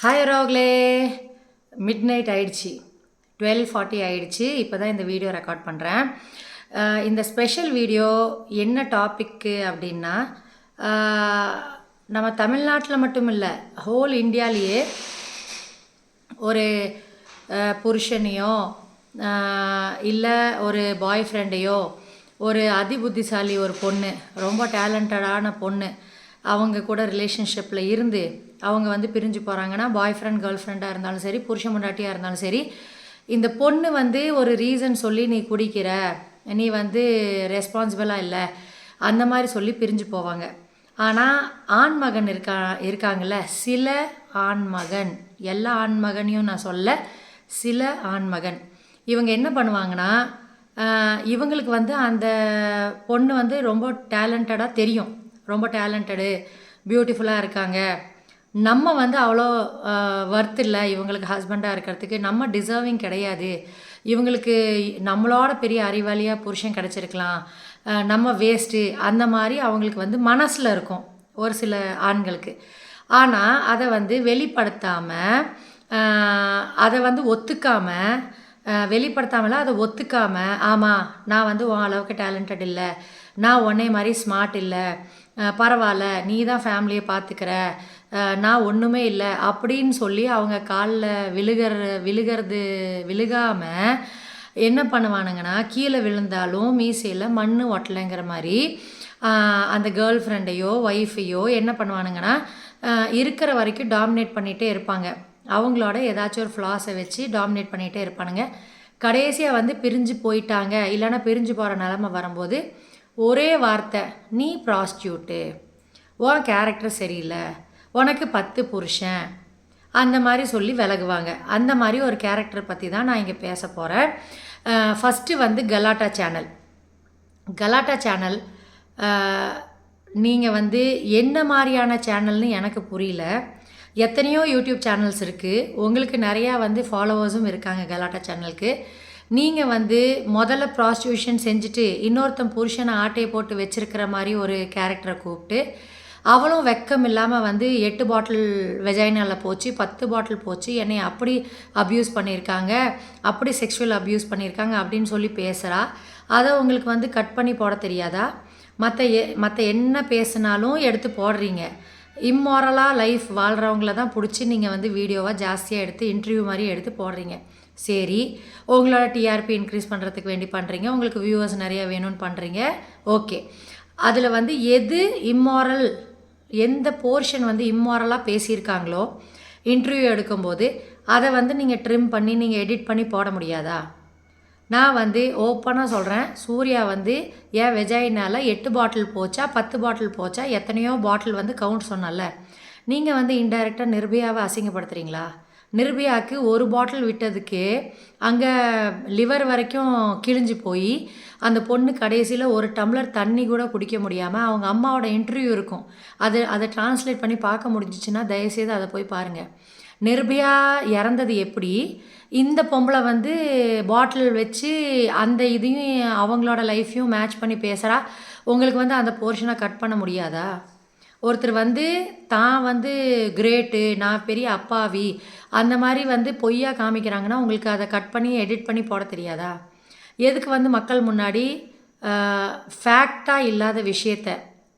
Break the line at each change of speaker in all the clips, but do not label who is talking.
Hi ரோக்லே. Mid night ஆயிடுச்சு, 12:40 ஆயிடுச்சு. இப்போ தான் இந்த வீடியோ ரெக்கார்ட் பண்ணுறேன். இந்த ஸ்பெஷல் வீடியோ என்ன டாப்பிக்கு அப்படின்னா, நம்ம தமிழ்நாட்டில் மட்டும் இல்லை, ஹோல் இந்தியாவிலேயே ஒரு புருஷனையோ இல்லை ஒரு பாய் ஃப்ரெண்டையோ, ஒரு அதிபுத்திசாலி ஒரு பொண்ணு, ரொம்ப டேலண்டடான பொண்ணு, அவங்க கூட ரிலேஷன்ஷிப்பில் இருந்து அவங்க வந்து பிரிஞ்சு போகிறாங்கன்னா, பாய் ஃப்ரெண்ட் கேர்ள் ஃப்ரெண்டாக இருந்தாலும் சரி, புருஷன் முன்னாட்டியாக இருந்தாலும் சரி, இந்த பொண்ணு வந்து ஒரு ரீசன் சொல்லி நீ குடிக்கிற, நீ வந்து ரெஸ்பான்சிபிளாக இல்லை, அந்த மாதிரி சொல்லி பிரிஞ்சு போவாங்க. ஆனால் ஆண்மகன் இருக்காங்கள்ல, சில ஆண்மகன், எல்லா ஆண்மகனையும் நான் சொல்ல, சில ஆண்மகன் இவங்க என்ன பண்ணுவாங்கன்னா, இவங்களுக்கு வந்து அந்த பொண்ணு வந்து ரொம்ப டேலண்டடாக தெரியும், ரொம்ப டேலண்டடு, பியூட்டிஃபுல்லாக இருக்காங்க, நம்ம வந்து அவ்வளோ ஒர்த் இல்லை இவங்களுக்கு ஹஸ்பண்டாக இருக்கிறதுக்கு, நம்ம டிசர்விங் கிடையாது, இவங்களுக்கு நம்மளோட பெரிய அறிவாளியாக புருஷன் கிடச்சிருக்கலாம், நம்ம வேஸ்ட்டு, அந்த மாதிரி அவங்களுக்கு வந்து மனசில் இருக்கும் ஒரு சில ஆண்களுக்கு. ஆனால் அதை வந்து வெளிப்படுத்தாமல், அதை வந்து ஒத்துக்காமல், வெளிப்படுத்தாமல அதை ஒத்துக்காமல், ஆமாம் நான் வந்து உன் அளவுக்கு டேலண்டட் இல்லை, நான் உன்னே மாதிரி ஸ்மார்ட் இல்லை, பரவாயில்ல நீ தான் ஃபேமிலியை பார்த்துக்கிற, நான் ஒன்றுமே இல்லை அப்படின்னு சொல்லி அவங்க காலில் விழுகாமல் என்ன பண்ணுவானுங்கன்னா, கீழே விழுந்தாலும் மீசையில் மண் ஒட்டலைங்கிற மாதிரி அந்த கேர்ள் ஃப்ரெண்டையோ ஒய்ஃபையோ என்ன பண்ணுவானுங்கன்னா, இருக்கிற வரைக்கும் டாமினேட் பண்ணிகிட்டே இருப்பாங்க. அவங்களோட ஏதாச்சும் ஒரு ஃப்ளாஸை வச்சு டாமினேட் பண்ணிகிட்டே இருப்பானுங்க. கடைசியாக வந்து பிரிஞ்சு போயிட்டாங்க, இல்லைன்னா பிரிஞ்சு போகிற நிலமை வரும்போது ஒரே வார்த்தை, நீ ப்ராஸ்டியூட்டு, உன் கேரக்டர் சரியில்லை, உனக்கு 10 புருஷன், அந்த மாதிரி சொல்லி விலகுவாங்க. அந்த மாதிரி ஒரு கேரக்டரை பற்றி தான் நான் இங்கே பேச போகிறேன். ஃபஸ்ட்டு வந்து கலாட்டா சேனல். கலாட்டா சேனல் நீங்கள் வந்து என்ன மாதிரியான சேனல்னு எனக்கு புரியல. எத்தனையோ யூடியூப் சேனல்ஸ் இருக்குது, உங்களுக்கு நிறையா வந்து ஃபாலோவர்ஸும் இருக்காங்க கலாட்டா சேனலுக்கு. நீங்கள் வந்து முதல்ல ப்ராஸ்டியூஷன் செஞ்சுட்டு இன்னொருத்தன் புருஷனை ஆட்டையை போட்டு வச்சுருக்கிற மாதிரி ஒரு கேரக்டரை கூப்பிட்டு, அவளும் வெக்கம் இல்லாமல் வந்து 8 பாட்டில் வெஜைனாவில் போச்சு, 10 பாட்டில் போச்சு, என்னை அப்படி அப்யூஸ் பண்ணியிருக்காங்க, அப்படி செக்ஷுவல் அப்யூஸ் பண்ணியிருக்காங்க அப்படின்னு சொல்லி பேசுகிறா. அதை உங்களுக்கு வந்து கட் பண்ணி போட தெரியாதா? மற்ற என்ன பேசுனாலும் எடுத்து போடுறீங்க. இம்மாரலாக லைஃப் வாழ்கிறவங்கள தான் பிடிச்சி நீங்கள் வந்து வீடியோவாக ஜாஸ்தியாக எடுத்து இன்டர்வியூ மாதிரி எடுத்து போடுறீங்க. சரி, உங்களோட டிஆர்பி இன்க்ரீஸ் பண்ணுறதுக்கு வேண்டி பண்ணுறீங்க, உங்களுக்கு வியூவர்ஸ் நிறையா வேணும்னு பண்ணுறீங்க, ஓகே. அதில் வந்து எது இம்மாரல், எந்த போர்ஷன் வந்து இம்மாரலாக பேசியிருக்காங்களோ இன்டர்வியூ எடுக்கும்போது அதை வந்து நீங்கள் ட்ரிம் பண்ணி நீங்கள் எடிட் பண்ணி போட முடியாதா? நான் வந்து ஓப்பனாக சொல்கிறேன், சூர்யா வந்து ஏன் வெஜைனால் 8 பாட்டில் போச்சா 10 பாட்டில் போச்சா, எத்தனையோ பாட்டில் வந்து கவுண்ட் சொன்னல, நீங்கள் வந்து இன்டைரக்டாக நிர்பயாவை அசிங்கப்படுத்துகிறீங்களா? நிர்பயாவுக்கு ஒரு பாட்டில் விட்டதுக்கு அங்கே லிவர் வரைக்கும் கிழிஞ்சு போய் அந்த பொண்ணு கடைசியில் ஒரு டம்ளர் தண்ணி கூட குடிக்க முடியாமல் அவங்க அம்மாவோட இன்டர்வியூ இருக்கும், அதை டிரான்ஸ்லேட் பண்ணி பார்க்க முடிஞ்சிச்சுன்னா தயவுசெய்து அதை போய் பாருங்கள். நிர்பயா இறந்தது எப்படி, இந்த பொம்பளை வந்து பாட்டில் வச்சு அந்த இதையும் அவங்களோட லைஃப்பையும் மேட்ச் பண்ணி பேசுகிறா. உங்களுக்கு வந்து அந்த போர்ஷனை கட் பண்ண முடியாதா? ஒருத்தர் வந்து தான் வந்து கிரேட்டு, நான் பெரிய அப்பாவி, அந்த மாதிரி வந்து பொய்யா காமிக்கிறாங்கன்னா உங்களுக்கு அதை கட் பண்ணி எடிட் பண்ணி போட தெரியாதா? எதுக்கு வந்து மக்கள் முன்னாடி ஃபேக்டாக இல்லாத விஷயத்த,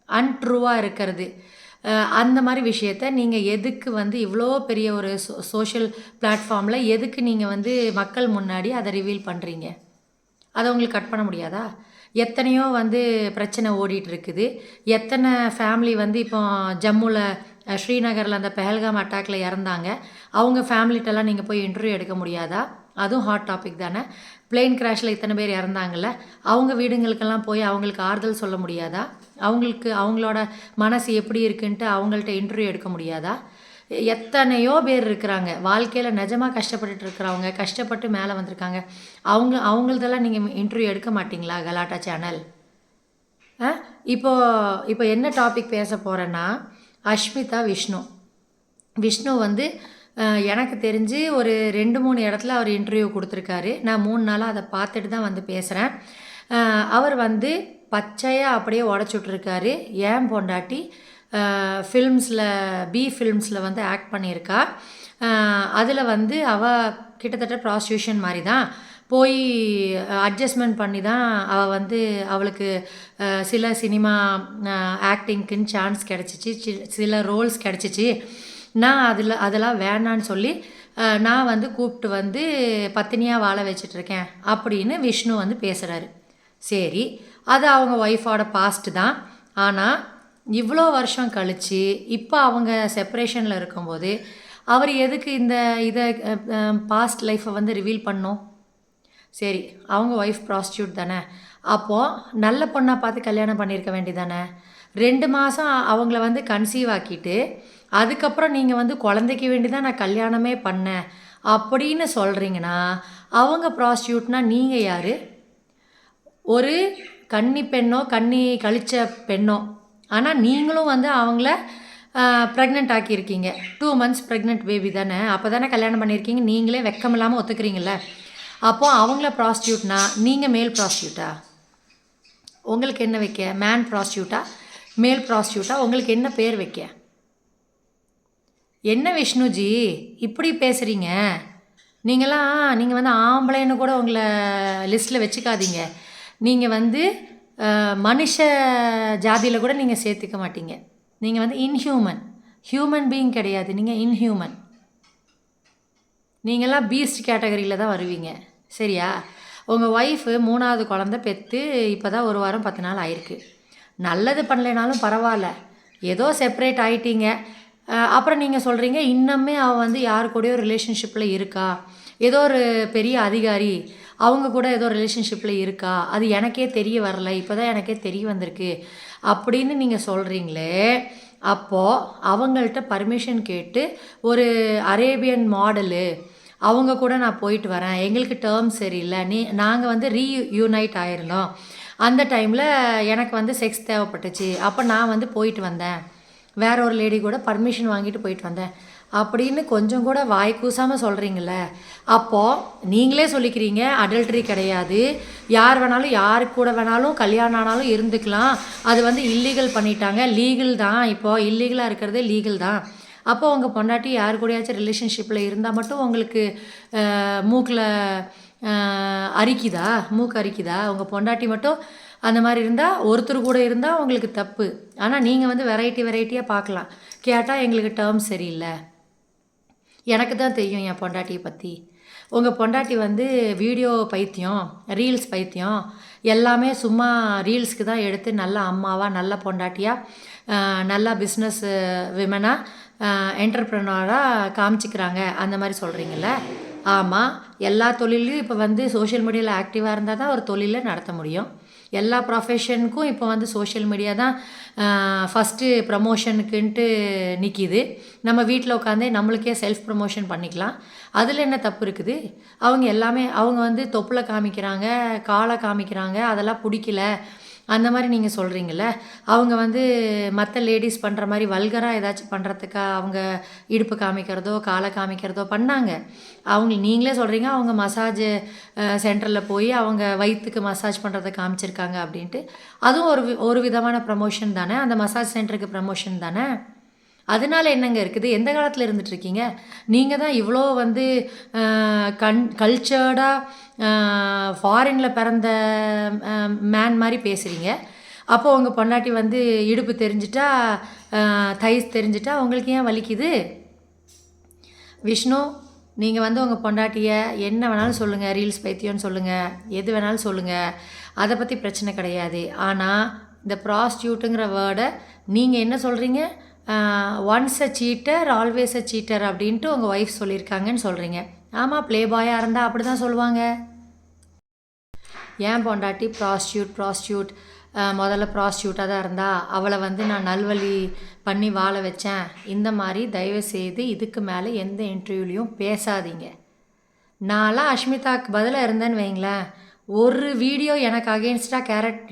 அன்ட்ரூவாக இருக்கிறது, அந்த மாதிரி விஷயத்த நீங்கள் எதுக்கு வந்து இவ்வளோ பெரிய ஒரு சோஷியல் பிளாட்ஃபார்மில் எதுக்கு நீங்கள் வந்து மக்கள் முன்னாடி அதை ரிவீல் பண்ணுறீங்க? அதை உங்களுக்கு கட் பண்ண முடியாதா? எத்தனையோ வந்து பிரச்சனை ஓடிட்டு இருக்குது, எத்தனை ஃபேமிலி வந்து இப்போ ஜம்முவில் ஸ்ரீநகரில் அந்த பெஹல்காம் அட்டாக்கில் இறந்தாங்க, அவங்க ஃபேமிலிட்டெல்லாம் நீங்கள் போய் இன்டர்வியூ எடுக்க முடியாதா? அதுவும் ஹாட் டாபிக் தானே. பிளெயின் கிராஷில் இத்தனை பேர் இறந்தாங்கல்ல, அவங்க வீடுங்களுக்கெல்லாம் போய் அவங்களுக்கு ஆறுதல் சொல்ல முடியாதா? அவங்களுக்கு அவங்களோட மனசு எப்படி இருக்குன்ட்டு அவங்கள்ட்ட இன்டர்வியூ எடுக்க முடியாதா? எத்தனையோ பேர் இருக்கிறாங்க வாழ்க்கையில் நிஜமாக கஷ்டப்பட்டுட்டு இருக்கிறவங்க, கஷ்டப்பட்டு மேலே வந்திருக்காங்க, அவங்களதெல்லாம் நீங்கள் இன்டர்வியூ எடுக்க மாட்டிங்களா கலாட்டா சேனல்? இப்போ என்ன டாபிக் பேச போகிறேன்னா, அஷ்மிதா விஷ்ணு வந்து எனக்கு தெரிஞ்சு ஒரு 2-3 இடத்துல அவர் இன்டர்வியூ கொடுத்துருக்காரு. நான் 3 நாளாக அதை பார்த்துட்டு தான் வந்து பேசுகிறேன். அவர் வந்து பச்சையாக அப்படியே உடச்சுட்ருக்காரு, ஏன் பொண்டாட்டி ஃபில்ம்ஸில் ஃபில்ம்ஸில் வந்து ஆக்ட் பண்ணியிருக்கா. அதில் வந்து அவள் கிட்டத்தட்ட ப்ராஸ்டியூஷன் மாதிரி தான் போய் அட்ஜஸ்ட்மெண்ட் பண்ணி தான் அவள் வந்து அவளுக்கு சில சினிமா ஆக்டிங்க்குன்னு சான்ஸ் கிடச்சிச்சு, சில ரோல்ஸ் கிடச்சிச்சு. நான் அதெல்லாம் வேணான்னு சொல்லி நான் வந்து கூப்பிட்டு வந்து பத்தினியாக வாழ வச்சிட்ருக்கேன் அப்படின்னு விஷ்ணு வந்து பேசுகிறாரு. சரி, அது அவங்க ஒய்ஃபோட பாஸ்ட் தான். ஆனால் இவ்வளோ வருஷம் கழித்து இப்போ அவங்க செப்பரேஷனில் இருக்கும்போது அவர் எதுக்கு இதை பாஸ்ட் லைஃப்பை வந்து ரிவீல் பண்ணோம்? சரி, அவங்க ஒய்ஃப் ப்ராஸ்டியூட் தானே, அப்போது நல்ல பொண்ணாக பார்த்து கல்யாணம் பண்ணியிருக்க வேண்டியதானே. 2 மாதம் அவங்கள வந்து கன்சீவ் ஆக்கிட்டு அதுக்கப்புறம் நீங்கள் வந்து குழந்தைக்கு வேண்டி தான் நான் கல்யாணமே பண்ணேன் அப்படின்னு சொல்கிறீங்கன்னா அவங்க ப்ராஸ்டியூட்னால் நீங்கள் யார்? ஒரு கன்னி பெண்ணோ கன்னி கழித்த பெண்ணோ, ஆனால் நீங்களும் வந்து அவங்கள ப்ரெக்னென்ட் ஆக்கியிருக்கீங்க. 2 months ப்ரெக்னென்ட் பேபி தானே, அப்போ தானே கல்யாணம் பண்ணியிருக்கீங்க. நீங்களே வெக்கம் இல்லாமல் ஒத்துக்கிறீங்கள. அப்போது அவங்கள ப்ராஸ்டியூட்னா நீங்கள் மேல் ப்ராஸ்டியூட்டா? உங்களுக்கு என்ன வைக்க? மேன் ப்ராஸ்டியூட்டா மேல் ப்ராஸ்டியூட்டா? உங்களுக்கு என்ன பேர் வைக்க? என்ன விஷ்ணுஜி இப்படி பேசுகிறீங்க? நீங்கள் வந்து ஆம்பளைன்னு கூட உங்களை லிஸ்ட்டில் வச்சுக்காதீங்க. நீங்கள் வந்து மனுஷ ஜாதியில் கூட நீங்கள் சேர்த்துக்க மாட்டீங்க. நீங்கள் வந்து ஹியூமன் பீயிங் கிடையாது, நீங்கள் இன்ஹியூமன். நீங்கள்லாம் பீஸ்ட் கேட்டகரியில் தான் வருவீங்க. சரியா? உங்கள் ஒய்ஃபு 3வது குழந்த பெற்று இப்போ தான் 1 வாரம் 10 நாள் ஆயிருக்கு. நல்லது பண்ணலைனாலும் பரவாயில்ல, ஏதோ செப்பரேட் ஆகிட்டீங்க. அப்புறம் நீங்கள் சொல்கிறீங்க இன்னுமே அவள் வந்து யாரு கூடயோ ரிலேஷன்ஷிப்பில் இருக்கா, ஏதோ ஒரு பெரிய அதிகாரி அவங்க கூட ஏதோ ரிலேஷன்ஷிப்பில் இருக்கா, அது எனக்கே தெரிய வரல, இப்போ தான் எனக்கே தெரிய வந்திருக்கு அப்படின்னு நீங்கள் சொல்கிறீங்களே. அப்போது அவங்கள்ட்ட பர்மிஷன் கேட்டு ஒரு அரேபியன் மாடலு அவங்க கூட நான் போயிட்டு வரேன், எங்களுக்கு டேர்ம்ஸ் சரியில்லை, நாங்கள் வந்து ரீயூனைட் ஆயிருந்தோம், அந்த டைமில் எனக்கு வந்து செக்ஸ் தேவைப்பட்டுச்சு, அப்போ நான் வந்து போயிட்டு வந்தேன், வேற ஒரு லேடி கூட பர்மிஷன் வாங்கிட்டு போயிட்டு வந்தேன் அப்படின்னு கொஞ்சம் கூட வாய் கூசாமல் சொல்கிறீங்கள. அப்போது நீங்களே சொல்லிக்கிறீங்க அடல்ட்ரி கிடையாது, யார் வேணாலும் யாருக்கு கூட வேணாலும் கல்யாணம் ஆனாலும் இருந்துக்கலாம், அது வந்து இல்லீகல் பண்ணிட்டாங்க, லீகல் தான், இப்போது இல்லீகலாக இருக்கிறதே லீகல் தான். அப்போ உங்கள் பொண்டாட்டி யார் கூடயாச்சும் ரிலேஷன்ஷிப்பில் இருந்தால் மட்டும் உங்களுக்கு மூக்கில் மூக்கு அரிக்குதா? உங்கள் பொண்டாட்டி மட்டும் அந்த மாதிரி இருந்தால், ஒருத்தர் கூட இருந்தால் உங்களுக்கு தப்பு. ஆனால் நீங்கள் வந்து வெரைட்டியாக பார்க்கலாம். கேட்டால் எங்களுக்கு டேர்ம்ஸ் சரியில்லை. எனக்கு தான் தெரியும் என் பொண்டாட்டியை பற்றி. உங்கள் பொண்டாட்டி வந்து வீடியோ பைத்தியம், ரீல்ஸ் பைத்தியம், எல்லாமே சும்மா ரீல்ஸ்க்கு தான் எடுத்து நல்ல அம்மாவாக, நல்ல பொண்டாட்டியாக, நல்லா பிஸ்னஸ் விமனாக, என்டர்ப்ரனராக காமிச்சிக்கிறாங்க அந்த மாதிரி சொல்கிறீங்கள. ஆமாம், எல்லா தொழிலையும் இப்போ வந்து சோஷியல் மீடியாவில் ஆக்டிவாக இருந்தால் தான் ஒரு தொழிலை நடத்த முடியும். எல்லா ப்ரொஃபஷனுக்கும் இப்போ வந்து சோஷியல் மீடியா தான் ஃபஸ்ட்டு ப்ரமோஷனுக்குன்ட்டு நிற்கிது. நம்ம வீட்டில் உட்காந்தே நம்மளுக்கே செல்ஃப் ப்ரமோஷன் பண்ணிக்கலாம். அதில் என்ன தப்பு இருக்குது? அவங்க வந்து தொப்புளை காமிக்கிறாங்க, காலை காமிக்கிறாங்க, அதெல்லாம் பிடிக்கல அந்த மாதிரி நீங்கள் சொல்கிறீங்கள. அவங்க வந்து மற்ற லேடிஸ் பண்ணுற மாதிரி வல்கராக ஏதாச்சும் பண்ணுறதுக்கா அவங்க இடுப்பு காமிக்கிறதோ காலை காமிக்கிறதோ பண்ணாங்க. நீங்களே சொல்கிறீங்க அவங்க மசாஜ் சென்டரில் போய் அவங்க வயிற்றுக்கு மசாஜ் பண்ணுறதை காமிச்சிருக்காங்க அப்படின்ட்டு. அதுவும் ஒரு விதமான ப்ரமோஷன் தானே, அந்த மசாஜ் சென்டருக்கு ப்ரமோஷன் தானே. அதனால என்னங்க இருக்குது? எந்த காலத்தில் இருந்துகிட்ருக்கீங்க? நீங்கள் தான் இவ்வளோ வந்து கல்ச்சர்டாக ஃபாரினில் பிறந்த மேன் மாதிரி பேசுகிறீங்க. அப்போது உங்கள் பொண்டாட்டி வந்து இடுப்பு தெரிஞ்சிட்டா, தைஸ் தெரிஞ்சிட்டா உங்களுக்கு ஏன் வலிக்குது? விஷ்ணு, நீங்கள் வந்து உங்கள் பொண்டாட்டியை என்ன வேணாலும் சொல்லுங்கள், ரீல்ஸ் பைத்தியம்னு சொல்லுங்கள், எது வேணாலும் சொல்லுங்கள், அதை பற்றி பிரச்சனை கிடையாது. ஆனால் இந்த ப்ராஸ்டியூட்டுங்கிற வேர்டை நீங்கள் என்ன சொல்கிறீங்க? Once a seater always a seater அப்படின்ட்டு உங்கள் ஒய்ஃப் சொல்லியிருக்காங்கன்னு சொல்கிறீங்க. ஆமாம், ப்ளே பாயாக இருந்தால் அப்படி தான் சொல்லுவாங்க. ஏன் பொண்டாட்டி ப்ராஸ்டியூட் முதல்ல ப்ராஸ்டியூட்டாக தான் இருந்தால் அவளை வந்து நான் நல்வழி பண்ணி வாழ வச்சேன். இந்த மாதிரி தயவுசெய்து இதுக்கு மேலே எந்த இன்டர்வியூலையும் பேசாதீங்க. நான்லாம் அஷ்மிதாவுக்கு பதிலாக இருந்தேன்னு வைங்களேன், ஒரு வீடியோ எனக்கு அகெயின்ஸ்டாக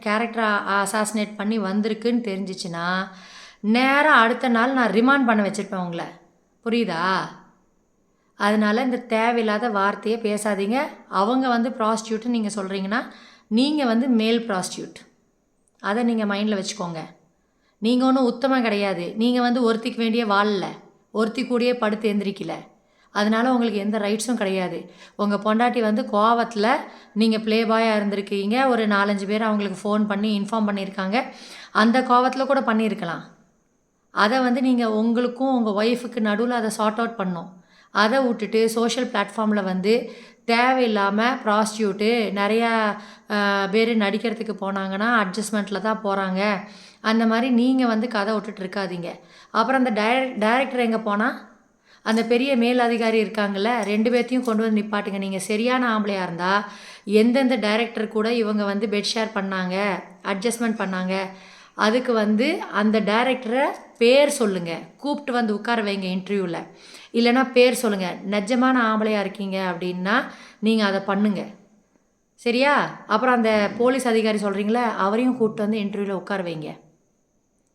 கேரக்டர் அசாசினேட் பண்ணி வந்திருக்குன்னு தெரிஞ்சிச்சுன்னா நேராக அடுத்த நாள் நான் ரிமாண்ட் பண்ண வச்சுருப்பேன் உங்களை. புரியுதா? அதனால் இந்த தேவையில்லாத வார்த்தையை பேசாதீங்க. அவங்க வந்து ப்ராஸ்டியூட்னு நீங்கள் சொல்கிறீங்கன்னா நீங்கள் வந்து மேல் ப்ராஸ்டியூட், அதை நீங்கள் மைண்டில் வச்சுக்கோங்க. நீங்கள் ஒன்றும் உத்தமம் கிடையாது. நீங்கள் வந்து ஒருத்திக்கு வேண்டிய வாழல, ஒருத்தி கூடயே படுத்து எந்திரிக்கல. அதனால உங்களுக்கு எந்த ரைட்ஸும் கிடையாது. உங்கள் பொண்டாட்டி வந்து கோவத்தில் நீங்கள் ப்ளே பாயாக இருந்திருக்கீங்க. ஒரு 4-5 பேர் அவங்களுக்கு ஃபோன் பண்ணி இன்ஃபார்ம் பண்ணியிருக்காங்க. அந்த கோவத்தில் கூட பண்ணியிருக்கலாம். அதை வந்து நீங்கள் உங்களுக்கும் உங்கள் ஒய்ஃபுக்கு நடுவில் அதை சார்ட் அவுட் பண்ணணும். அதை விட்டுட்டு சோஷியல் பிளாட்ஃபார்மில் வந்து தேவையில்லாமல் ப்ராஸ்டியூட்டு நிறையா பேர் நடிக்கிறதுக்கு போனாங்கன்னா அட்ஜஸ்ட்மெண்ட்டில் தான் போகிறாங்க. அந்த மாதிரி நீங்கள் வந்து கதை விட்டுட்டு இருக்காதீங்க. அப்புறம் அந்த டைரக்டர் எங்கே போனால் அந்த பெரிய மேல் அதிகாரி இருக்காங்கள்ல, 2 பேர்த்தையும் கொண்டு வந்து நிப்பாட்டுங்க. நீங்கள் சரியான ஆம்பளையாக இருந்தால் எந்தெந்த டைரக்டர் கூட இவங்க வந்து பெட் ஷேர் பண்ணாங்க, அட்ஜஸ்ட்மெண்ட் பண்ணாங்க, அதுக்கு வந்து அந்த டைரக்டரை பேர் சொல்லுங்கள், கூப்பிட்டு வந்து உட்கார வைங்க இன்டர்வியூவில். இல்லைனா பேர் சொல்லுங்கள். நிஜமான ஆம்பளையாக இருக்கீங்க அப்படின்னா நீங்கள் அதை பண்ணுங்க, சரியா? அப்புறம் அந்த போலீஸ் அதிகாரி சொல்கிறீங்களே, அவரையும் கூப்பிட்டு வந்து இன்டர்வியூவில் உட்கார வைங்க.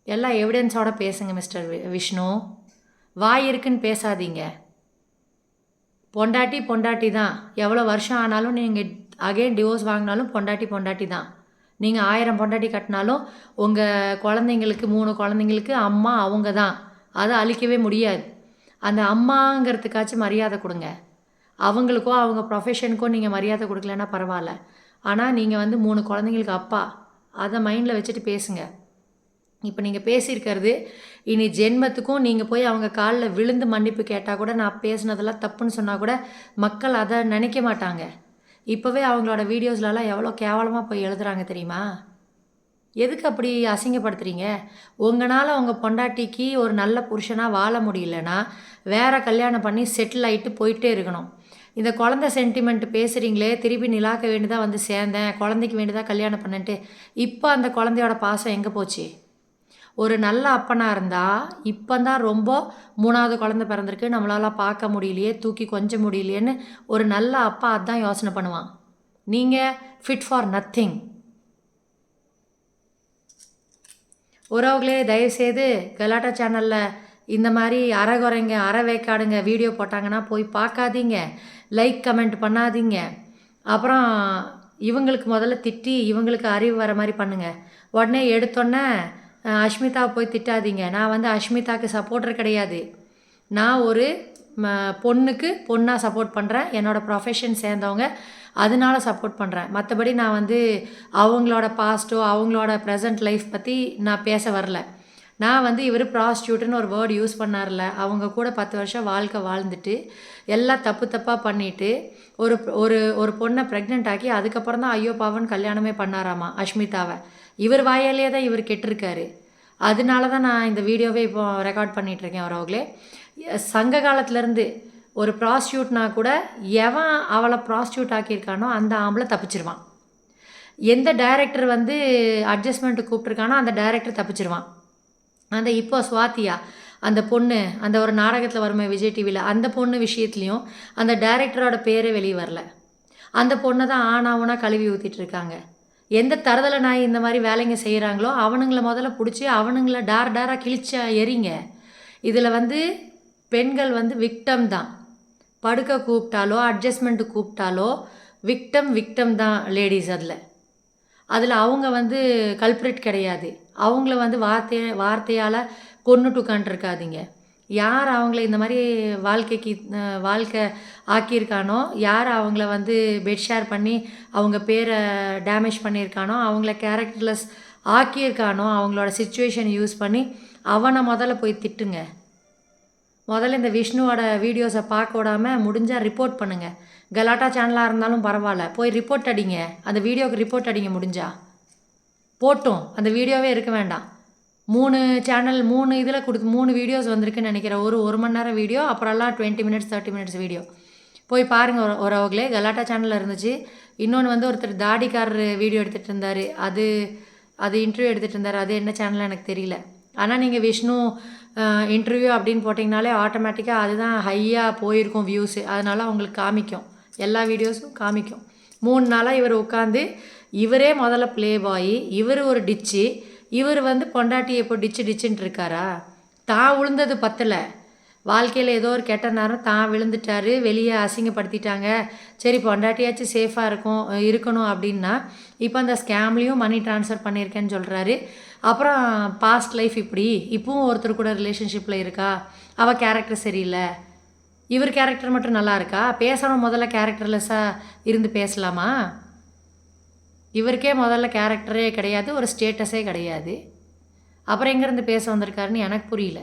எல்லாம் எவிடன்ஸோடு பேசுங்க மிஸ்டர் விஷ்ணு. வாய் இருக்குன்னு பேசாதீங்க. பொண்டாட்டி தான். எவ்வளோ வருஷம் ஆனாலும் நீங்கள் அகைன் டிவோர்ஸ் வாங்கினாலும் பொண்டாட்டி தான். நீங்கள் 1000 பொண்டாட்டி கட்டினாலும் உங்கள் குழந்தைங்களுக்கு 3 குழந்தைங்களுக்கு அம்மா அவங்க தான். அதை அழிக்கவே முடியாது. அந்த அம்மாங்கிறதுக்காச்சும் மரியாதை கொடுங்க. அவங்களுக்கோ அவங்க ப்ரொஃபஷனுக்கோ நீங்கள் மரியாதை கொடுக்கலன்னா பரவாயில்ல. ஆனால் நீங்கள் வந்து 3 குழந்தைங்களுக்கு அப்பா, அதை மைண்டில் வச்சுட்டு பேசுங்க. இப்போ நீங்கள் பேசியிருக்கிறது இனி ஜென்மத்துக்கும் நீங்கள் போய் அவங்க காலில் விழுந்து மன்னிப்பு கேட்டால் கூட நான் பேசுனதெல்லாம் தப்புன்னு சொன்னால் கூட மக்கள் அதை நினைக்க மாட்டாங்க. இப்போவே அவங்களோட வீடியோஸ்லலாம் எவ்வளோ கேவலமாக போய் எழுதுகிறாங்க தெரியுமா? எதுக்கு அப்படி அசிங்கப்படுத்துகிறீங்க? உங்களால் உங்கள் பொண்டாட்டிக்கு ஒரு நல்ல புருஷனாக வாழ முடியலன்னா வேறு கல்யாணம் பண்ணி செட்டில் ஆகிட்டு போயிட்டே இருக்கணும். இந்த குழந்தை சென்டிமெண்ட் பேசுகிறீங்களே, திருப்பி நிலாக்க வேண்டியதாக வந்து சேர்ந்தேன், குழந்தைக்கு வேண்டியதாக கல்யாணம் பண்ணிட்டு, இப்போ அந்த குழந்தையோட பாசம் எங்கே போச்சு? ஒரு நல்ல அப்பனாக இருந்தால் இப்போ தான் ரொம்ப 3வது குழந்தை பிறந்திருக்கு, நம்மளால் பார்க்க முடியலையே, தூக்கி கொஞ்சம் முடியலையேன்னு ஒரு நல்ல அப்பா அதான் யோசனை பண்ணுவான். நீங்கள் ஃபிட் ஃபார் நத்திங். உறவுகளே, தயவுசெய்து கலாட்டா சேனலில் இந்த மாதிரி அறகுறைங்க வேக்காடுங்க வீடியோ போட்டாங்கன்னா போய் பார்க்காதீங்க, லைக் கமெண்ட் பண்ணாதீங்க. அப்புறம் இவங்களுக்கு முதல்ல திட்டி இவங்களுக்கு அறிவு வர மாதிரி பண்ணுங்கள். உடனே எடுத்தோன்னே அஷ்மிதாவை போய் திட்டாதீங்க. நான் வந்து அஷ்மிதாவுக்கு சப்போர்ட்டர் கிடையாது. நான் ஒரு பொண்ணுக்கு பொண்ணாக சப்போர்ட் பண்ணுறேன். என்னோடய ப்ரொஃபஷன் சேர்ந்தவங்க அதனால சப்போர்ட் பண்ணுறேன். மற்றபடி நான் வந்து அவங்களோட பாஸ்ட்டோ அவங்களோட ப்ரெசன்ட் லைஃப் பற்றி நான் பேச வரல. நான் வந்து இவர் ப்ராஸ்டியூட்டுன்னு ஒரு வேர்டு யூஸ் பண்ணார்ல, அவங்க கூட 10 வருஷம் வாழ்க்கை வாழ்ந்துட்டு எல்லாம் தப்பாக பண்ணிவிட்டு ஒரு ஒரு ஒரு பொண்ணை ப்ரெக்னென்ட் ஆக்கி அதுக்கப்புறம் தான் ஐயோ பாவன் கல்யாணமே பண்ணாராமா அஷ்மிதாவை. இவர் வாயாலேயே தான் இவர் கெட்டிருக்காரு. அதனால தான் நான் இந்த வீடியோவே இப்போ ரெக்கார்ட் பண்ணிகிட்ருக்கேன். அவர்களே, சங்க காலத்துலேருந்து ஒரு ப்ராஸ்டியூட்னா கூட எவன் அவளை ப்ராஸ்டியூட் ஆக்கியிருக்கானோ அந்த ஆம்பளை தப்பிச்சிருவான். எந்த டைரக்டர் வந்து அட்ஜஸ்ட்மெண்ட்டு கூப்பிட்ருக்கானோ அந்த டைரக்டர் தப்பிச்சிருவான். அந்த இப்போ சுவாத்தியா அந்த பொண்ணு, அந்த ஒரு நாடகத்தில் வருமே விஜய் டிவியில், அந்த பொண்ணு விஷயத்துலையும் அந்த டைரக்டரோட பேரே வெளியே வரல. அந்த பொண்ணை தான் ஆனாவுனா கழுவி ஊற்றிட்டுருக்காங்க. எந்த தரதலை நாய் இந்த மாதிரி வேலைங்க செய்கிறாங்களோ அவனுங்களை முதல்ல பிடிச்சி அவனுங்களை டாராக கிழிச்சா எறிங்க. இதில் வந்து பெண்கள் வந்து விக்டம் தான். படுக்க கூப்பிட்டாலோ அட்ஜஸ்ட்மெண்ட்டு கூப்பிட்டாலோ விக்டம் தான் லேடிஸ். அதில் அவங்க வந்து கல்ப்ரிட் கிடையாது. அவங்கள வந்து வார்த்தையால் கொன்னுட்டு உட்காண்ட்ருக்காதீங்க. யார் அவங்கள இந்த மாதிரி வாழ்க்கை ஆக்கியிருக்கானோ, யார் அவங்கள வந்து பெட் ஷேர் பண்ணி அவங்க பேரை டேமேஜ் பண்ணியிருக்கானோ, அவங்கள கேரக்டர்லெஸ் ஆக்கியிருக்கானோ, அவங்களோட சிச்சுவேஷன் யூஸ் பண்ணி அவனை முதல்ல போய் திட்டுங்க. முதல்ல இந்த விஷ்ணுவோட வீடியோஸை பார்க்க விடாமல் முடிஞ்சால் ரிப்போர்ட் பண்ணுங்கள். கலாட்டா சேனலாக இருந்தாலும் பரவாயில்ல, போய் ரிப்போர்ட் அடிங்க. அந்த வீடியோவுக்கு ரிப்போர்ட் அடிங்க. முடிஞ்சா போட்டும், அந்த வீடியோவே இருக்க வேண்டாம். 3 சேனல் 3 இதில் 3 வீடியோஸ் வந்திருக்குன்னு நினைக்கிறேன். ஒரு 1 மணி நேரம் வீடியோ, அப்புறம்லாம் 20 மினிட்ஸ் 30 மினிட்ஸ் வீடியோ. போய் பாருங்கள் உறவுகளே. கலாட்டா சேனலில் இருந்துச்சு. இன்னொன்று வந்து ஒருத்தர் தாடிக்காரர் வீடியோ எடுத்துகிட்டு இருந்தார். அது இன்டர்வியூ எடுத்துகிட்டு இருந்தார். அது என்ன சேனல் எனக்கு தெரியல. ஆனால் நீங்கள் விஷ்ணு இன்டர்வியூ அப்படின்னு போட்டிங்கனாலே ஆட்டோமேட்டிக்காக அதுதான் ஹையாக போயிருக்கும் வியூஸு. அதனால் அவங்களுக்கு காமிக்கும், எல்லா வீடியோஸும் காமிக்கும். 3 நாளாக இவர் உட்காந்து இவரே முதல்ல ப்ளே பாய், இவர் ஒரு டிச்சு, இவர் வந்து பொண்டாட்டி எப்போ டிச்சுன்ட்டு இருக்காரா? தான் விழுந்தது பத்தலை, வாழ்க்கையில் ஏதோ ஒரு கெட்ட நேரம் தான் விழுந்துட்டாரு, வெளியே அசிங்கப்படுத்திட்டாங்க, சரி பொண்டாட்டியாச்சும் சேஃபாக இருக்கணும் அப்படின்னா இப்போ அந்த ஸ்கேம்லேயும் மணி ட்ரான்ஸ்ஃபர் பண்ணியிருக்கேன்னு சொல்கிறாரு. அப்புறம் பாஸ்ட் லைஃப் இப்படி, இப்பவும் ஒருத்தர் கூட ரிலேஷன்ஷிப்பில் இருக்கா, அவள் கேரக்டர் சரியில்லை, இவர் கேரக்டர் மட்டும் நல்லா இருக்கா, பேசணும் முதல்ல கேரக்டர்லெஸ்ஸாக இருந்து பேசலாமா? இவருக்கே முதல்ல கேரக்டரே கிடையாது, ஒரு ஸ்டேட்டஸே கிடையாது. அப்புறம் எங்கேருந்து பேச வந்திருக்காருன்னு எனக்கு புரியல.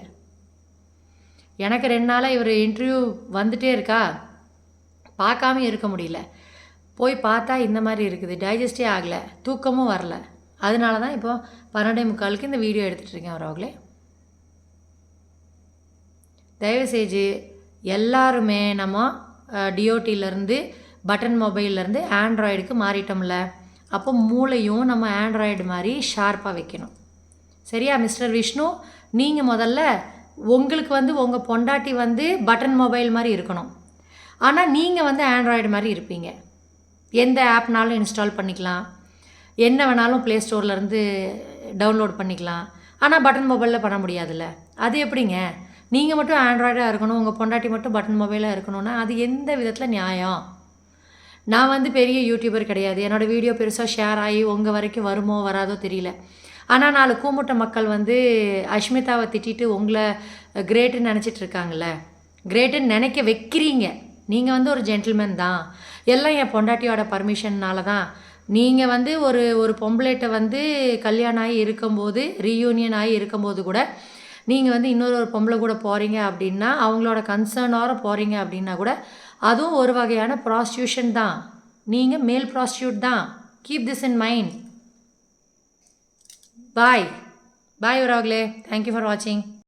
எனக்கு 2 நாளாக இவர் இன்டர்வியூ வந்துகிட்டே இருக்கா, பார்க்காம இருக்க முடியல. போய் பார்த்தா இந்த மாதிரி இருக்குது, டைஜஸ்டே ஆகலை, தூக்கமும் வரல. அதனால தான் இப்போ 12:45க்கு இந்த வீடியோ எடுத்துகிட்டு இருக்கேன் அவர்களே. தயவுசெய்து எல்லாருமே நம்ம டிஓடியிலேருந்து பட்டன் மொபைல்லேருந்து ஆண்ட்ராய்டுக்கு மாறிட்டோம்ல, அப்போ மூளையும் நம்ம ஆண்ட்ராய்டு மாதிரி ஷார்ப்பாக வைக்கணும். சரியா மிஸ்டர் விஷ்ணு? நீங்கள் முதல்ல உங்களுக்கு வந்து உங்கள் பொண்டாட்டி வந்து பட்டன் மொபைல் மாதிரி இருக்கணும், ஆனால் நீங்கள் வந்து ஆண்ட்ராய்டு மாதிரி இருப்பீங்க. எந்த ஆப்னாலும் இன்ஸ்டால் பண்ணிக்கலாம், என்ன வேணாலும் ப்ளே ஸ்டோர்லேருந்து டவுன்லோட் பண்ணிக்கலாம், ஆனால் பட்டன் மொபைலில் பண்ண முடியாதுல்ல. அது எப்படிங்க? நீங்கள் மட்டும் ஆண்ட்ராய்டாக இருக்கணும், உங்கள் பொண்டாட்டி மட்டும் பட்டன் மொபைலாக இருக்கணும்னா அது எந்த விதத்தில் நியாயம்? நான் வந்து பெரிய யூடியூபர் கிடையாது, என்னோடய வீடியோ பெருசாக ஷேர் ஆகி உங்கள் வரைக்கும் வருமோ வராதோ தெரியல. ஆனால் 4 கூமுட்ட மக்கள் வந்து அஷ்மிதாவை திட்டிட்டு உங்களை கிரேட்டுன்னு நினச்சிட்டு இருக்காங்கள்ல, கிரேட்டுன்னு நினைக்க வைக்கிறீங்க. நீங்கள் வந்து ஒரு ஜென்டில்மேன் தான், எல்லாம் என் பொண்டாட்டியோட பர்மிஷன்னால தான். நீங்கள் வந்து ஒரு பொம்பளைட்ட வந்து கல்யாணம் ஆகி இருக்கும்போது, ரீயூனியன் ஆகி இருக்கும்போது கூட நீங்கள் வந்து இன்னொரு பொம்பளை கூட போகிறீங்க அப்படின்னா, அவங்களோட கன்சர்னோட போகிறீங்க அப்படின்னா கூட அதுவும் ஒரு வகையான ப்ராஸ்டியூஷன் தான். நீங்கள் மேல் ப்ராஸ்டியூட் தான். Keep this in mind. Bye bye உறவுகளே, தேங்க்யூ ஃபார் வாட்சிங்.